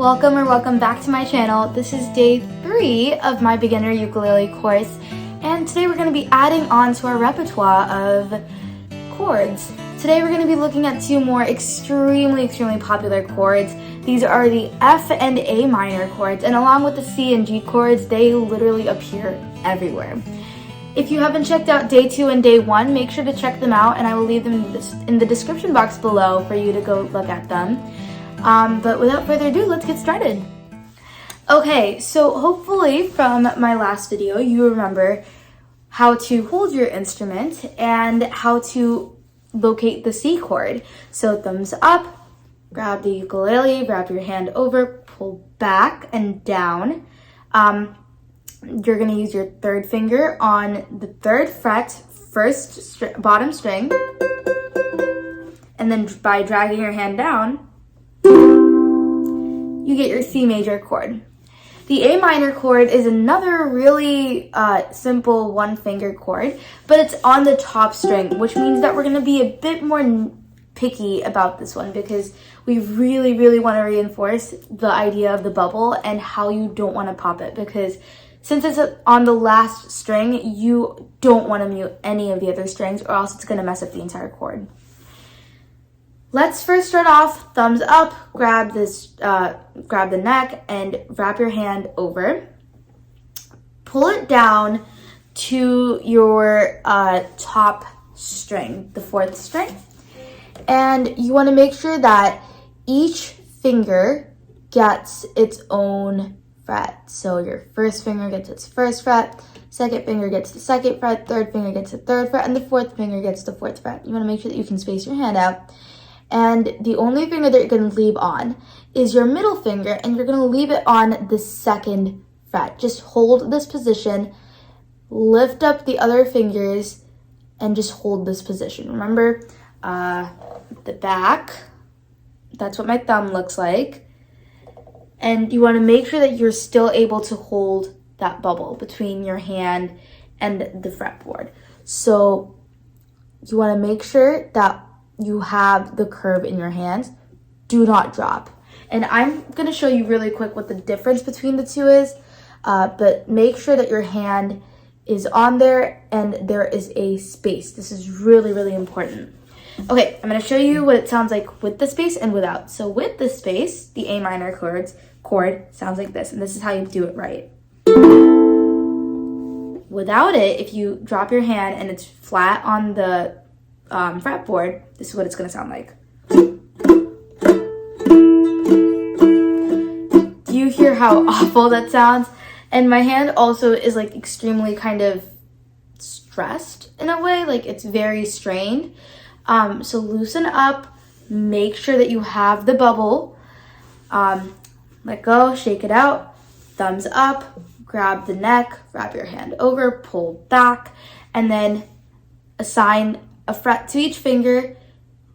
Welcome or welcome back to my channel. This is day 3 of my beginner ukulele course, and today we're going to be adding on to our repertoire of chords. Today we're going to be looking at 2 more extremely popular chords. These are the F and A minor chords, and along with the C and G chords, they literally appear everywhere. If you haven't checked out day 2 and day 1, make sure to check them out, and I will leave them in the description box below for you to go look at them. But without further ado, let's get started. Okay, so hopefully from my last video, you remember how to hold your instrument and how to locate the C chord. So thumbs up, grab the ukulele, wrap your hand over, pull back and down. You're gonna use your 3rd finger on the 3rd fret, bottom string, and then by dragging your hand down, you get your C major chord. The A minor chord is another really simple 1-finger chord, but it's on the top string, which means that we're going to be a bit more picky about this one because we really want to reinforce the idea of the bubble and how you don't want to pop it, because since it's on the last string, you don't want to mute any of the other strings or else it's going to mess up the entire chord. Let's first start off, thumbs up, grab the neck and wrap your hand over. Pull it down to your top string, the 4th string. And you want to make sure that each finger gets its own fret. So your 1st finger gets its 1st fret, 2nd finger gets the 2nd fret, 3rd finger gets the 3rd fret, and the 4th finger gets the 4th fret. You want to make sure that you can space your hand out. And the only finger that you're going to leave on is your middle finger, and you're going to leave it on the 2nd fret. Just hold this position, lift up the other fingers, and just hold this position. Remember, the back, that's what my thumb looks like. And you want to make sure that you're still able to hold that bubble between your hand and the fretboard. So you want to make sure that you have the curve in your hands. Do not drop. And I'm going to show you really quick what the difference between the 2 is, but make sure that your hand is on there and there is a space. This is really important. Okay, I'm going to show you what it sounds like with the space and without. So with the space, the A minor chord sounds like this, and this is how you do it right. Without it, if you drop your hand and it's flat on the fretboard, this is what it's going to sound like. Do you hear how awful that sounds? And my hand also is like extremely kind of stressed in a way, like it's very strained. So loosen up, make sure that you have the bubble, let go, shake it out, thumbs up, grab the neck, wrap your hand over, pull back, and then assign a fret to each finger,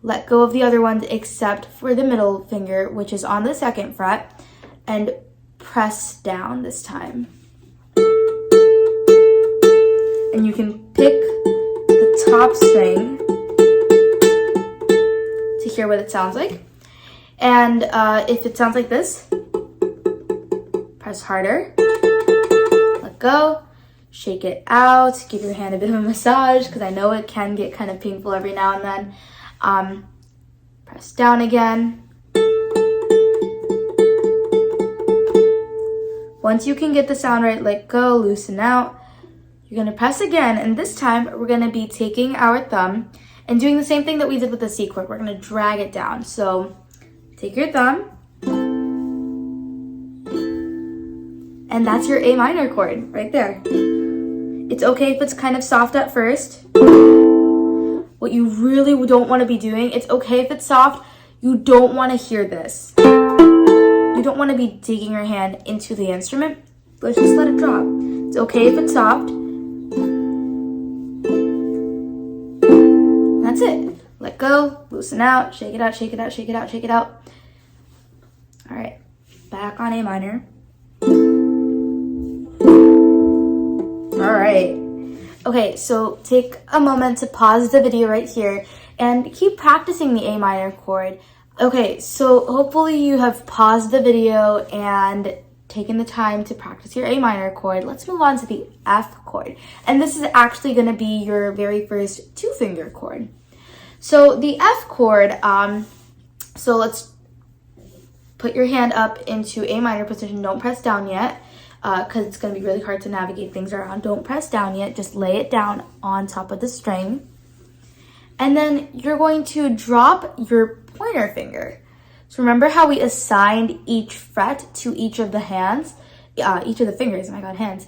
let go of the other ones except for the middle finger, which is on the 2nd fret, and press down this time. And you can pick the top string to hear what it sounds like. And if it sounds like this, press harder, let go, shake it out, give your hand a bit of a massage because I know it can get kind of painful every now and then. Press down again. Once you can get the sound right, let go, loosen out. You're going to press again, and this time we're going to be taking our thumb and doing the same thing that we did with the C chord. We're going to drag it down. So take your thumb, and that's your A minor chord right there. It's okay if it's kind of soft at first. What you really don't want to be doing, it's okay if it's soft, you don't want to hear this. You don't want to be digging your hand into the instrument. Let's just let it drop. It's okay if it's soft. That's it. Let go, loosen out, shake it out, shake it out, shake it out, shake it out. All right, back on A minor. All right. Okay, so take a moment to pause the video right here and keep practicing the A minor chord. Okay, so hopefully you have paused the video and taken the time to practice your A minor chord. Let's move on to the F chord. And this is actually going to be your very first two-finger chord. So the F chord, so let's put your hand up into A minor position. Don't press down yet, because it's going to be really hard to navigate things around. Don't press down yet. Just lay it down on top of the string. And then you're going to drop your pointer finger. So remember how we assigned each fret to each of the hands, each of the fingers, oh my god, hands,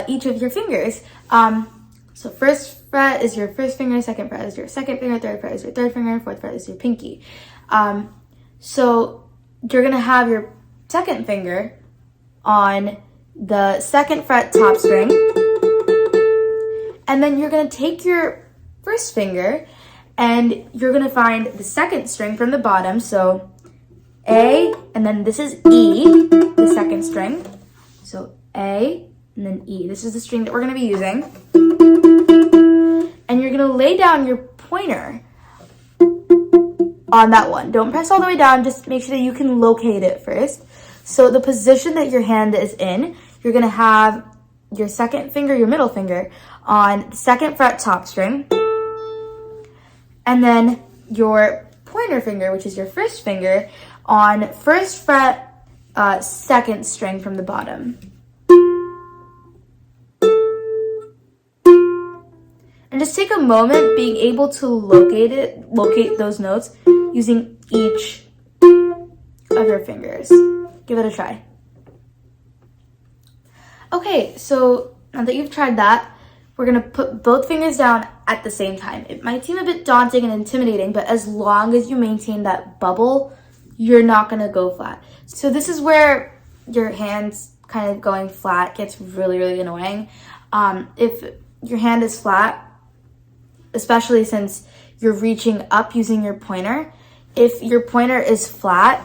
each of your fingers. So first fret is your first finger, second fret is your second finger, third fret is your third finger, fourth fret is your pinky. So you're gonna have your second finger on the second fret top string, and then you're gonna take your first finger and you're gonna find the second string from the bottom, so A, and then this is E, the second string. So A, and then E. This is the string that we're gonna be using. And you're gonna lay down your pointer on that one. Don't press all the way down, just make sure that you can locate it first. So the position that your hand is in, you're gonna have your second finger, your middle finger, on the second fret top string. And then your pointer finger, which is your first finger, on first fret, second string from the bottom. And just take a moment being able to locate those notes using each of your fingers. Give it a try. Okay, so now that you've tried that, we're gonna put both fingers down at the same time. It might seem a bit daunting and intimidating, but as long as you maintain that bubble, you're not gonna go flat. So this is where your hands kind of going flat gets really, really annoying. If your hand is flat, especially since you're reaching up using your pointer, if your pointer is flat,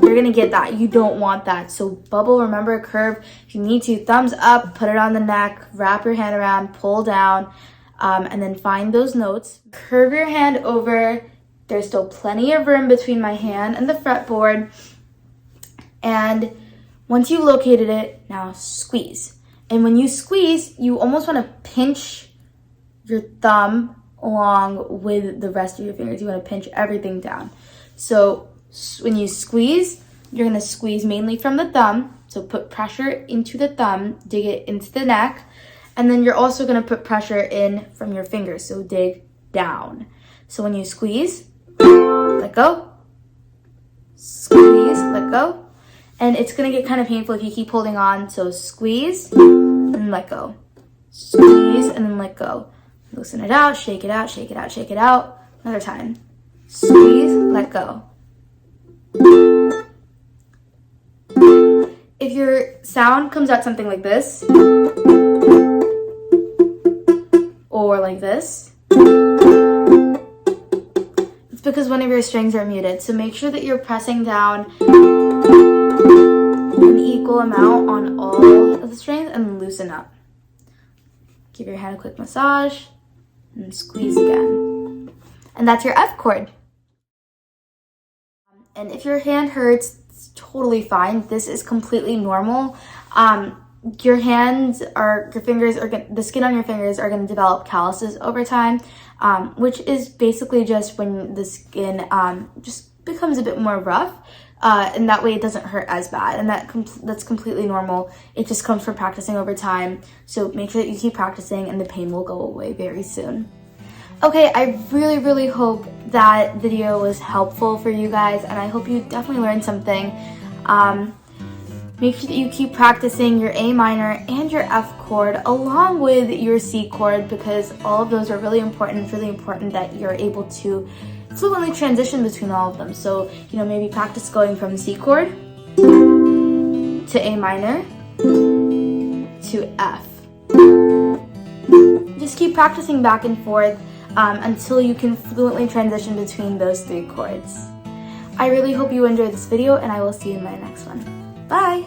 you're gonna get that. You don't want that. So bubble, remember, curve. If you need to, thumbs up, put it on the neck, wrap your hand around, pull down, and then find those notes. Curve your hand over. There's still plenty of room between my hand and the fretboard. And once you've located it, now squeeze. And when you squeeze, you almost want to pinch your thumb along with the rest of your fingers. You want to pinch everything down. So when you squeeze, you're going to squeeze mainly from the thumb. So put pressure into the thumb, dig it into the neck. And then you're also going to put pressure in from your fingers. So dig down. So when you squeeze, let go, squeeze, let go. And it's going to get kind of painful if you keep holding on. So squeeze and let go. Squeeze and then let go. Loosen it out, shake it out, shake it out, shake it out. Another time. Squeeze, let go. If your sound comes out something like this, or like this, it's because one of your strings are muted. So make sure that you're pressing down an equal amount on all of the strings and loosen up. Give your hand a quick massage and squeeze again. And that's your F chord. And if your hand hurts, it's totally fine. This is completely normal. Your fingers the skin on your fingers are going to develop calluses over time, which is basically just when the skin just becomes a bit more rough, and that way it doesn't hurt as bad. And that's completely normal. It just comes from practicing over time. So make sure that you keep practicing, and the pain will go away very soon. Okay, I really, really hope that video was helpful for you guys, and I hope you definitely learned something. Make sure that you keep practicing your A minor and your F chord along with your C chord, because all of those are really important. It's really important that you're able to fluently transition between all of them. So, maybe practice going from C chord to A minor to F. Just keep practicing back and forth until you can fluently transition between those three chords. I really hope you enjoyed this video, and I will see you in my next one. Bye!